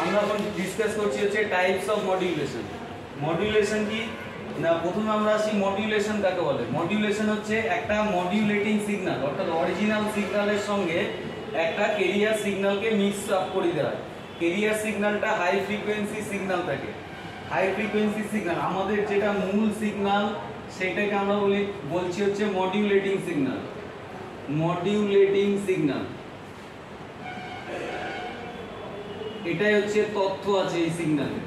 আমরা এখন ডিসকাস করছি হচ্ছে টাইপস অফ মডিউলেশন। মডিউলেশন কি না, প্রথমে আমরা আসি মডিউলেশন কাকে বলে। মডিউলেশন হচ্ছে একটা মডিউলেটিং সিগন্যাল, অর্থাৎ অরিজিনাল সিগন্যালের সঙ্গে একটা ক্যারিয়ার সিগন্যালকে মিক্স আপ করে দেওয়া হয়। ক্যারিয়ার সিগন্যালটা হাই ফ্রিকোয়েন্সি সিগন্যাল থাকে। হাই ফ্রিকোয়েন্সি সিগন্যাল আমাদের যেটা মূল সিগন্যাল সেটাকে আমরা বলছি হচ্ছে মডিউলেটিং সিগন্যাল। মডিউলেটিং সিগন্যাল এটাই হচ্ছে তথ্য আছে এই সিগন্যালে,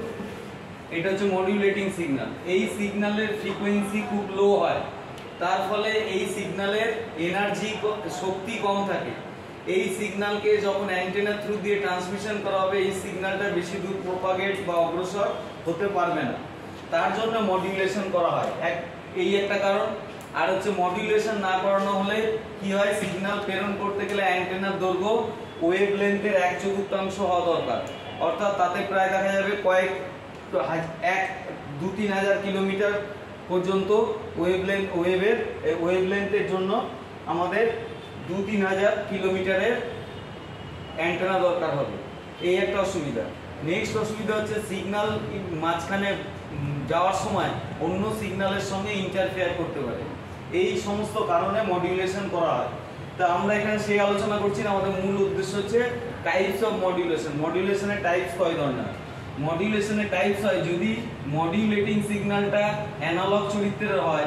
এটা হচ্ছে মডিউলেটিং সিগন্যাল। এই সিগন্যালের ফ্রিকোয়েন্সি খুব লো হয়, তার ফলে এই সিগন্যালের এনার্জি শক্তি কম থাকে। এই সিগন্যালকে যখন অ্যান্টেনা থ্রু দিয়ে ট্রান্সমিশন করা হবে এই সিগন্যালটা বেশি দূর প্রপাগেট বা অগ্রসর হতে পারবে না, তার জন্য মডিউলেশন করা হয়। এই একটা কারণ। আর হচ্ছে মডিউলেশন না করানো হলে কি হয়, সিগন্যাল প্রেরণ করতে গেলে অ্যান্টেনার দৈর্ঘ্য ওয়েভ লেন্থের 1/4 হওয়া দরকার, অর্থাৎ তাতে প্রায় দেখা যাবে কয়েক 2-3 হাজার কিলোমিটার পর্যন্ত ওয়েভ লেন্থের জন্য আমাদের 2-3 হাজার কিলোমিটারের অ্যান্টেনা দরকার হবে। এই একটা অসুবিধা। নেক্সট অসুবিধা হচ্ছে সিগন্যাল মাঝখানে যাওয়ার সময় অন্য সিগন্যালের সঙ্গে ইন্টারফেয়ার করতে পারে। এই সমস্ত কারণে মডিউলেশন করা হয়। তা আমরা এখানে সেই আলোচনা করছি না, আমাদের মূল উদ্দেশ্য হচ্ছে টাইপস অফ মডিউলেশন। মডিউলেশনের টাইপস কয় ধরনের? মডিউলেশনের টাইপস হয় যদি মডিউলেটিং সিগন্যালটা অ্যানালগ চরিত্রের হয়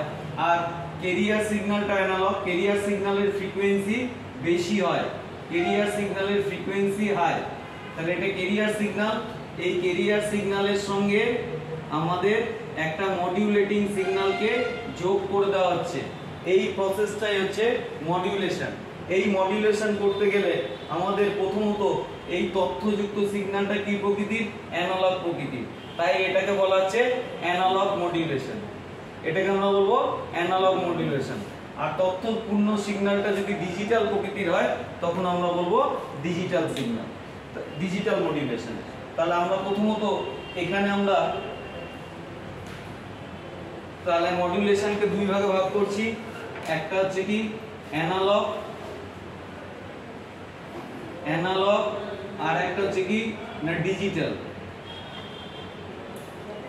আর ক্যারিয়ার সিগন্যালটা অ্যানালগ, ক্যারিয়ার সিগন্যালের ফ্রিকোয়েন্সি বেশি হয়, ক্যারিয়ার সিগন্যালের ফ্রিকোয়েন্সি হাই, তাহলে এটা ক্যারিয়ার সিগন্যাল। এই ক্যারিয়ার সিগন্যালের সঙ্গে আমাদের একটা মডিউলেটিং সিগন্যালকে যোগ করে দেওয়া হচ্ছে। এই প্রসেসটাই হচ্ছে মডিউলেশন। এই মডিউলেশন করতে গেলে আমাদের প্রথমত এই তথ্যযুক্ত সিগন্যালটা কি প্রকৃতির? অ্যানালগ প্রকৃতির, তাই এটাকে বলা হচ্ছে অ্যানালগ মডিউলেশন। এটাকে আমরা বলবো অ্যানালগ মডিউলেশন। আর তথ্যপূর্ণ সিগন্যালটা যদি ডিজিটাল প্রকৃতির হয় তখন আমরা বলবো ডিজিটাল সিগন্যাল, ডিজিটাল মডিউলেশন। তাহলে আমরা প্রথমত এখানে আমরা তাহলে মডিউলেশনকে দুই ভাগে ভাগ করছি। একটা হচ্ছে কি অ্যানালগ আর একটা হচ্ছে কি না ডিজিটাল।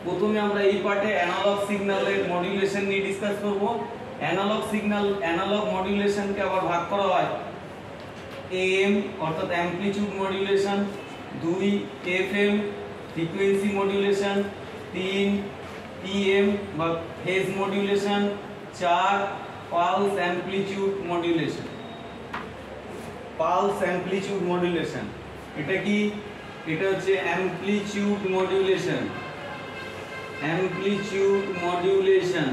প্রথমে আমরা এই পার্টে অ্যানালগ সিগন্যালের মডিউলেশন নিয়ে ডিসকাস করব। অ্যানালগ মডিউলেশনকে আবার ভাগ করা হয় AM অর্থাৎ amplitude modulation, 2 FM frequency modulation, 3 PM বা phase modulation, 4 pulse amplitude modulation. Pulse amplitude modulation এটা কি? এটা হচ্ছে amplitude modulation. Amplitude modulation.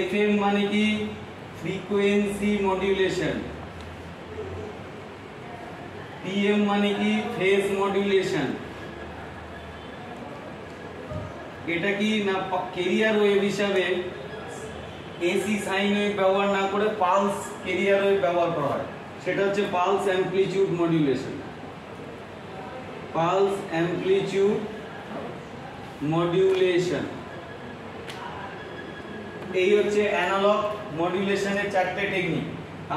FM মানে কি? Frequency modulation. PM মানে কি? Phase modulation. এটা কি না ক্যারিয়ার ওয়েভ হিসাবে এসি সাইন ওয়েভ ব্যবহার না করে পালস ক্যারিয়ার ওয়েভ ব্যবহার করা হয়, সেটা হচ্ছে pulse amplitude modulation. Pulse amplitude modulation. এই হচ্ছে অ্যানালগ মডিউলেশনের 4টে টেকনিক।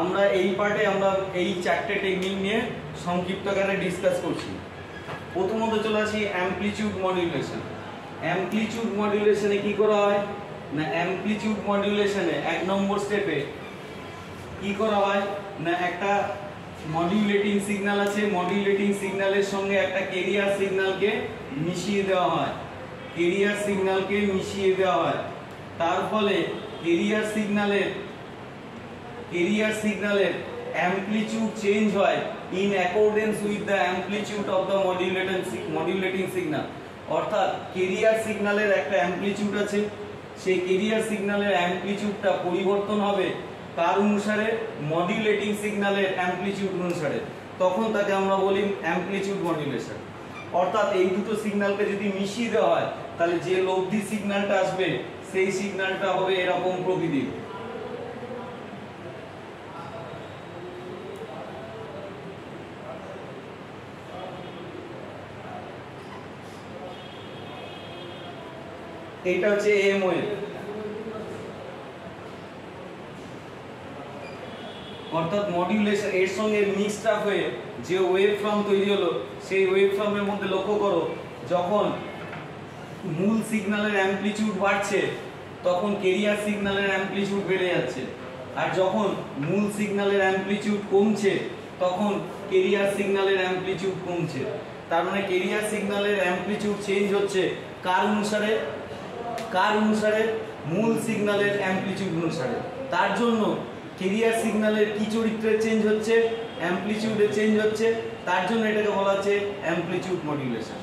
আমরা এই পার্টে আমরা এই 4টে টেকনিক নিয়ে সংক্ষিপ্ত আকারে ডিসকাস করছি। প্রথমত চলে আসি অ্যামপ্লিটিউড মডিউলেশন। অ্যামপ্লিটিউড মডিউলেশনে কি করা হয় না, অ্যামপ্লিটিউড মডিউলেশনে 1 নম্বর স্টেপে কি করা হয় না, একটা মডিউলেটিং সিগন্যাল আছে, মডিউলেটিং সিগন্যালের সঙ্গে একটা ক্যারিয়ার সিগন্যালকে মিশিয়ে দেওয়া হয়। ক্যারিয়ার সিগন্যালকে মিশিয়ে দেওয়া হয়, তার ফলে ক্যারিয়ার সিগন্যালের অ্যামপ্লিটিউড চেঞ্জ হয় in accordance with the amplitude of the modulating signal. অর্থাৎ ক্যারিয়ার সিগন্যালের একটা অ্যামপ্লিটিউড আছে, সেই ক্যারিয়ার সিগন্যালের অ্যামপ্লিটিউডটা পরিবর্তন হবে তার অনুসারে মডিউলেটিং সিগন্যালের অ্যামপ্লিটিউড অনুসারে, তখন তাকে আমরা বলি অ্যামপ্লিটিউড মডিউলেশন। অর্থাৎ এই দুটো সিগন্যালকে যদি মিশিয়ে দেওয়া হয় তাহলে যে লব্ধি সিগন্যালটা আসবে সেই সিগন্যালটা হবে এরকম প্রকৃতির। এটা হচ্ছে AM ওয়েভ। অর্থাৎ মডিউলেশন এর সঙ্গে মিক্সড আপ হয়ে যে ওয়েভ ফর্ম তৈরি হলো, সেই ওয়েভ ফর্মের মধ্যে লক্ষ্য করো যখন মূল সিগন্যালের অ্যামপ্লিটিউড বাড়ছে তখন ক্যারিয়ার সিগন্যালের অ্যামপ্লিটিউড বেড়ে যাচ্ছে, আর যখন মূল সিগন্যালের অ্যামপ্লিটিউড কমছে তখন ক্যারিয়ার সিগন্যালের অ্যামপ্লিটিউড কমছে। তার মানে ক্যারিয়ার সিগন্যালের অ্যামপ্লিটিউড চেঞ্জ হচ্ছে কার অনুসারে? মূল সিগন্যালের অ্যামপ্লিটিউড অনুসারে। তার জন্য ক্যারিয়ার সিগন্যালের কি চরিত্রে চেঞ্জ হচ্ছে? অ্যামপ্লিটিউডে চেঞ্জ হচ্ছে, তার জন্য এটাকে বলা হচ্ছে অ্যামপ্লিটিউড মডুলেশন।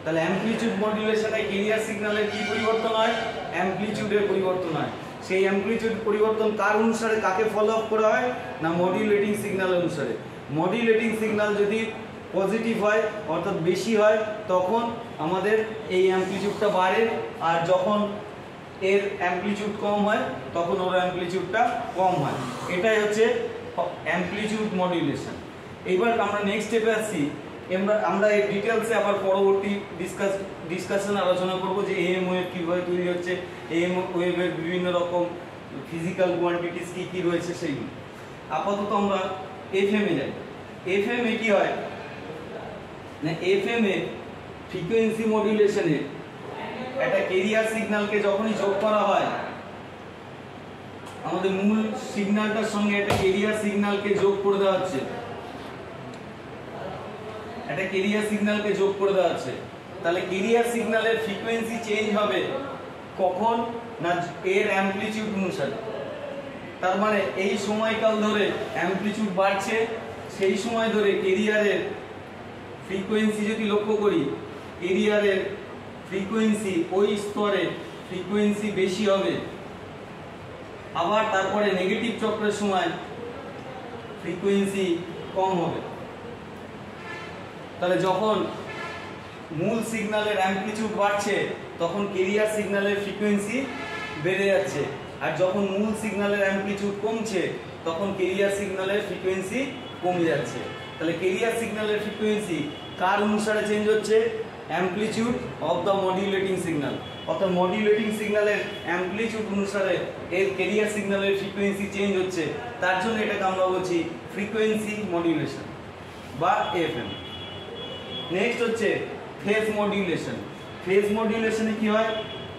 তাহলে অ্যামপ্লিটিউড মডুলেশনে ক্যারিয়ার সিগন্যালের কি পরিবর্তন হয়? অ্যামপ্লিটিউডের পরিবর্তন হয়। সেই অ্যামপ্লিটিউড পরিবর্তন কার অনুসারে কাকে ফলো আপ করা হয়? না মডুলেটিং সিগন্যাল অনুসারে। মডুলেটিং সিগন্যাল যদি পজিটিভ হয় অর্থাৎ বেশি হয় তখন আমাদের এই অ্যামপ্লিটিউডটা বাড়ে, আর যখন এর অ্যামপ্লিটিউড কম হয় তখন ওর অ্যামপ্লিটিউডটা কম হয়। এটাই হচ্ছে অ্যামপ্লিটিউড মডুলেশন। এবার আমরা নেক্সট স্টেপে আসছি। আমরা এই ডিটেলসে আবার পরবর্তী ডিসকাশন আলোচনা করব যে এএম ওয়েভ কীভাবে তৈরি হচ্ছে, এএম ওয়েভের বিভিন্ন রকম ফিজিক্যাল কোয়ান্টিটিস কী কী রয়েছে সেইগুলো। আপাতত আমরা এফএমে যাই। এফএমে কি হয় না, এফএমে ফ্রিকোয়েন্সি মডুলেশনে একটা ক্যারিয়ার সিগন্যালকে যখনই যোগ করা হয়, আমাদের মূল সিগন্যালটার সঙ্গে একটা ক্যারিয়ার সিগন্যালকে যোগ করে দেওয়া হচ্ছে, একটা ক্যারিয়ার সিগন্যালকে যোগ করে দেওয়া হচ্ছে। তাহলে ক্যারিয়ার সিগন্যালের ফ্রিকোয়েন্সি চেঞ্জ হবে কখন? না এর অ্যামপ্লিটিউড অনুসারে। তার মানে এই সময়কাল ধরে অ্যামপ্লিটিউড বাড়ছে, সেই সময় ধরে ক্যারিয়ারের ফ্রিকোয়েন্সি যদি লক্ষ্য করি, ক্যারিয়ারের ফ্রিকোয়েন্সি ওই স্তরে ফ্রিকোয়েন্সি বেশি হবে, আবার তারপরে নেগেটিভ চক্রের সময় ফ্রিকোয়েন্সি কম হবে। তাহলে যখন মূল সিগন্যালের অ্যামপ্লিটিউড বাড়ছে তখন ক্যারিয়ার সিগন্যালের ফ্রিকোয়েন্সি বেড়ে যাচ্ছে, আর যখন মূল সিগন্যালের অ্যামপ্লিটিউড কমছে তখন ক্যারিয়ার সিগন্যালের ফ্রিকোয়েন্সি কমে যাচ্ছে। তাহলে ক্যারিয়ার সিগন্যালের ফ্রিকোয়েন্সি কার অনুসারে চেঞ্জ হচ্ছে? Amplitude of the modulating signal. অর্থাৎ মডুলেটিং সিগন্যালের অ্যামপ্লিটিউড অনুসারে এর ক্যারিয়ার সিগন্যালের ফ্রিকোয়েন্সি চেঞ্জ হচ্ছে, তার জন্য এটাকে আমরা বলছি ফ্রিকোয়েন্সি মডুলেশন বা এফএম। নেক্সট হচ্ছে ফেজ মডুলেশন। ফেজ মডুলেশনে কি হয়?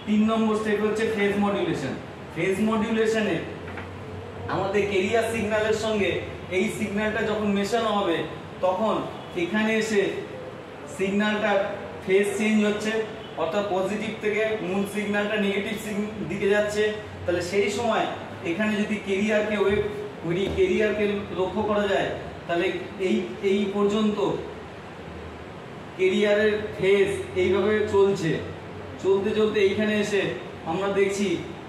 3 নম্বর স্টেপ হচ্ছে ফেজ মডুলেশন। ফেজ মডুলেশনে আমাদের ক্যারিয়ার সিগন্যালের সঙ্গে এই সিগন্যালটা যখন মেশানো হবে তখন এখানে এসে সিগন্যালটা ফেজ চেঞ্জ হচ্ছে, অর্থাৎ পজিটিভ থেকে মূল সিগন্যালটা নেগেটিভ দিকে যাচ্ছে। তাহলে সেই সময় এখানে যদি ক্যারিয়ারকে লক্ষ্য করা যায়, তাহলে এই পর্যন্ত ক্যারিয়ারের ফেজ এইভাবে চলছে, চলতে এইখানে এসে আমরা দেখছি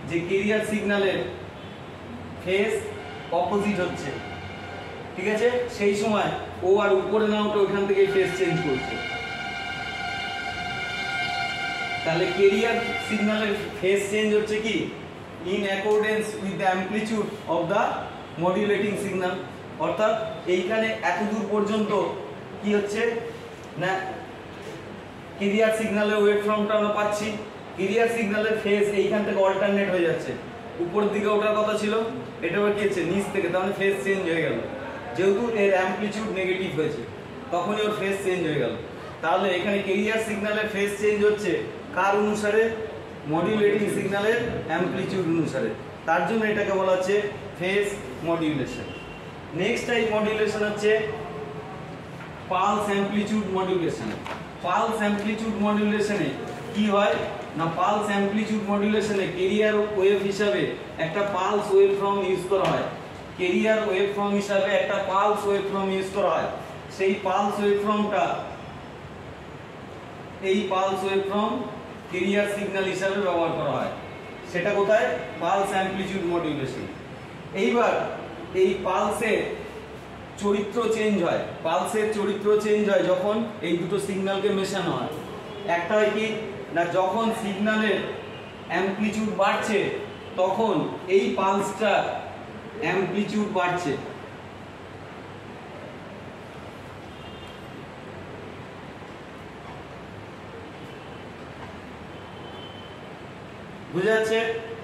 যে ক্যারিয়ার সিগন্যালের ফেজ অপোজিট হচ্ছে, ঠিক আছে? সেই সময় ও আর উপরে না উঠে ওখান থেকে ফেজ চেঞ্জ করছে। তাহলে ক্যারিয়ার সিগন্যালের ফেজ চেঞ্জ হচ্ছে কি? In accordance with the amplitude of the modulating signal. অর্থাৎ এইখানে এতদূর পর্যন্ত কি হচ্ছে না, ক্যারিয়ার সিগন্যালের ওয়েভ ফর্মটা আমরা পাচ্ছি, ক্যারিয়ার সিগন্যালের ফেজ এইখান থেকে অল্টারনেট হয়ে যাচ্ছে, উপর দিকে ওঠার কথা ছিল, এটা আবার কি হচ্ছে নিচ থেকে, তাহলে ফেজ চেঞ্জ হয়ে গেল। যেহেতু এর অ্যামপ্লিটিউড নেগেটিভ হয়েছে তখনই ওর ফেজ চেঞ্জ হয়ে গেল। তাহলে এখানে ক্যারিয়ার সিগন্যালের ফেজ চেঞ্জ হচ্ছে কার অনুসারে? মডুলেটিং সিগন্যালের অ্যামপ্লিটিউড অনুসারে। তার জন্য এটাকে বলা হচ্ছে phase modulation. Next type modulation হচ্ছে pulse amplitude modulation. Pulse amplitude মডুলেশনে কি হয় না, পালস অ্যামপ্লিটিউড মডুলেশনে ক্যারিয়ার ওয়েভ হিসাবে একটা পালস ওয়েভ ফর্ম ইউজ করা হয়। ক্যারিয়ার ওয়েভ ফর্ম হিসাবে একটা পালস ওয়েভ ফর্ম ইউজ করা হয়। সেই পালস ওয়েভ ফর্মটা, এই pulse wave form career signal হিসাবে ব্যবহার করা হয়। সেটা কোথায়? Pulse amplitude modulation. এইবার এই পালসের চরিত্র চেঞ্জ হয়, পালসের চরিত্র চেঞ্জ হয় যখন এই দুটো সিগন্যালকে মেশানো হয়। একটা হয় কি না, যখন সিগন্যালের অ্যামপ্লিটিউড বাড়ছে তখন এই পালসটা অ্যামপ্লিটিউড বাড়ছে, বুঝা যাচ্ছে?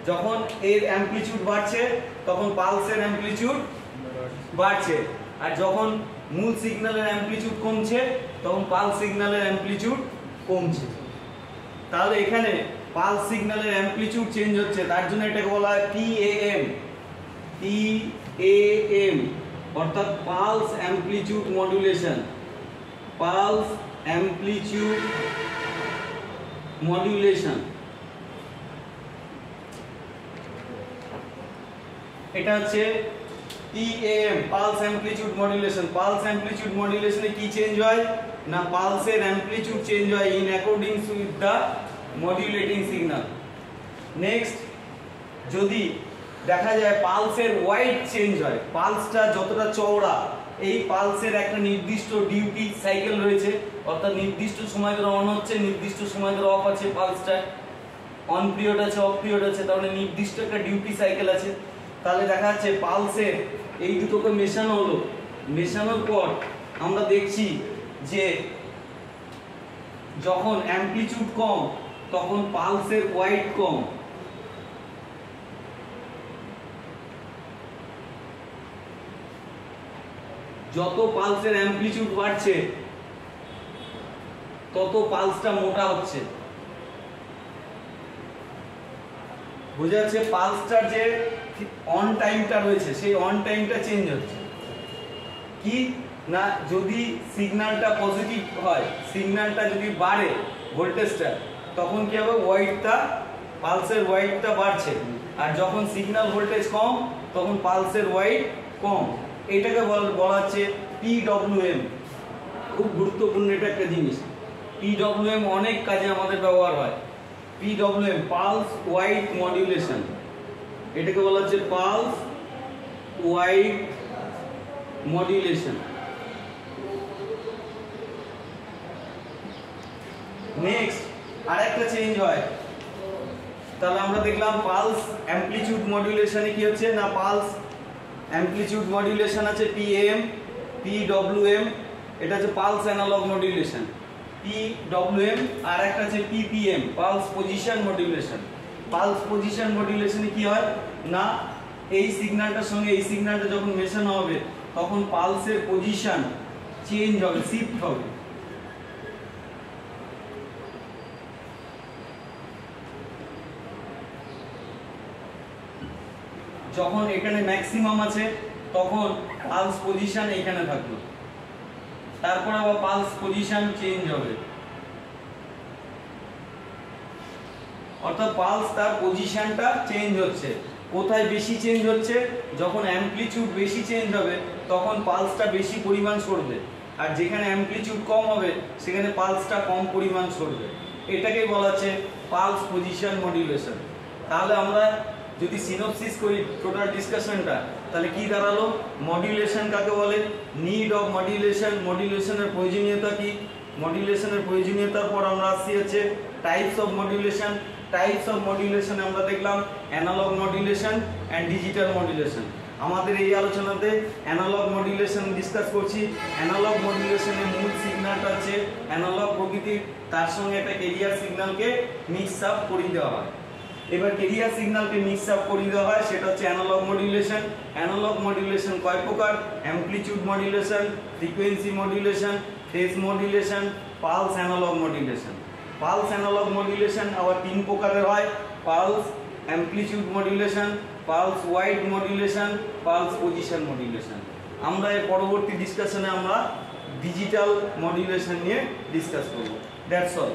যখন এর অ্যামপ্লিটিউড বাড়ছে তখন পালসের অ্যামপ্লিটিউড বাড়ছে, আর যখন মূল সিগন্যালের অ্যামপ্লিটিউড কমছে তখন পালস সিগন্যালের অ্যামপ্লিটিউড কমছে। তাহলে এখানে পালস সিগন্যালের অ্যামপ্লিটিউড চেঞ্জ হচ্ছে, তার জন্য এটাকে বলা হয় PAM। PAM অর্থাৎ pulse amplitude modulation. Pulse amplitude modulation, এটা হচ্ছে PAM, pulse amplitude modulation. Pulse amplitude মডুলেশনে কি চেঞ্জ হয় না, পালসের অ্যামপ্লিটিউড চেঞ্জ হয় in accordance with the modulating signal. Next, যদি দেখা যায় পালসের ওয়াইড চেঞ্জ হয়, পালসটা যতটা চওড়া, এই পালসের একটা নির্দিষ্ট ডিউটি সাইকেল রয়েছে, অর্থাৎ নির্দিষ্ট সময় ধরে অন হচ্ছে, নির্দিষ্ট সময় ধরে অফ আছে, পালসটা অন পিরিয়ড আছে, অফ পিরিয়ড আছে, তাহলে নির্দিষ্ট একটা ডিউটি সাইকেল আছে। তাহলে দেখা যাচ্ছে পালসের এই দুটোকে মেশানো হলো, মেশানোর পর আমরা দেখছি যে যখন অ্যামপ্লিটিউড কম তখন পালসের ওয়াইড কম, যত পালসের অ্যামপ্লিটিউড বাড়ছে তত পালসটা মোটা হচ্ছে। বোঝা যাচ্ছে পালসটার যে অন টাইমটা রয়েছে সেই অন টাইমটা চেঞ্জ হচ্ছে। কি না, যদি সিগন্যালটা পজিটিভ হয়, সিগন্যালটা যদি বাড়ে ভোল্টেজটা, তখন কি হবে, ওয়াইডটা, পালসের ওয়াইডটা বাড়ছে, আর যখন সিগন্যাল ভোল্টেজ কম তখন পালসের ওয়াইড কম। এটাকে বলা হচ্ছে PWM। খুব গুরুত্বপূর্ণ এটা একটা জিনিস। PWM অনেক কাজে আমাদের ব্যবহার হয়। PWM পালস ওয়াইড মডুলেশন, এটাকে বলা হচ্ছে পালস ওয়াইড মডুলেশন। নেক্সট আরেকটা চেঞ্জ হয়, তাহলে আমরা দেখলাম পালস অ্যামপ্লিটিউড মডুলেশনে কি হচ্ছে না, পালস অ্যামপ্লিটিউড মডুলেশন আছে PAM, PWM, এটা হচ্ছে পালস অ্যানালগ মডুলেশন। PWM আর একটা আছে PPM, pulse position modulation. Pulse position মডুলেশনে কি হয় না, এই সিগন্যালটার সঙ্গে এই সিগন্যালটা যখন মেশানো হবে তখন পালসের পজিশন চেঞ্জ হবে, শিফট হবে। যখন এখানে ম্যাক্সিমাম আছে তখন পালস পজিশন এখানে থাকলো, তারপর আবার পালস পজিশন চেঞ্জ হবে, অর্থাৎ পালস তার পজিশনটা চেঞ্জ হচ্ছে। কোথায় বেশি চেঞ্জ হচ্ছে, যখন অ্যামপ্লিটিউড বেশি চেঞ্জ হবে তখন পালসটা বেশি পরিমাণ সরবে, আর যেখানে অ্যামপ্লিটিউড কম হবে সেখানে পালসটা কম পরিমাণ সরবে। এটাকেই বলা হচ্ছে পালস পজিশন মডুলেশন। তাহলে আমরা যদি সিনোপসিস করি টোটাল ডিসকাশনটা, তাহলে কি দাঁড়ালো, মডুলেশন কাকে বলে, নিড অফ মডুলেশন, মডুলেশনের প্রয়োজনীয়তা কি, মডুলেশনের প্রয়োজনীয়তার পর আমরা আসছি হচ্ছে types of modulation. Types of modulation আমরা দেখলাম analogue modulation and digital modulation. আমাদের এই আলোচনাতে অ্যানালগ মডুলেশন ডিসকাস করছি। অ্যানালগ মডুলেশনের মূল সিগন্যালটা হচ্ছে অ্যানালগ প্রকৃতির, তার সঙ্গে একটা ক্যারিয়ার সিগন্যালকে মিক্স আপ করিয়ে দেওয়া হয়। এবার ক্যারিয়ার সিগন্যালকে মিক্স আপ করিয়ে দেওয়া হয়, সেটা হচ্ছে অ্যানালগ মডুলেশন। অ্যানালগ মডুলেশন কয় প্রকার, amplitude modulation, frequency modulation, phase modulation, pulse analogue modulation. Pulse analogue modulation আবার তিন প্রকারের হয়, pulse amplitude modulation, pulse wide modulation, pulse position modulation. আমরা এর পরবর্তী ডিসকাশনে আমরা ডিজিটাল মডুলেশন নিয়ে ডিসকাস করব। That's all.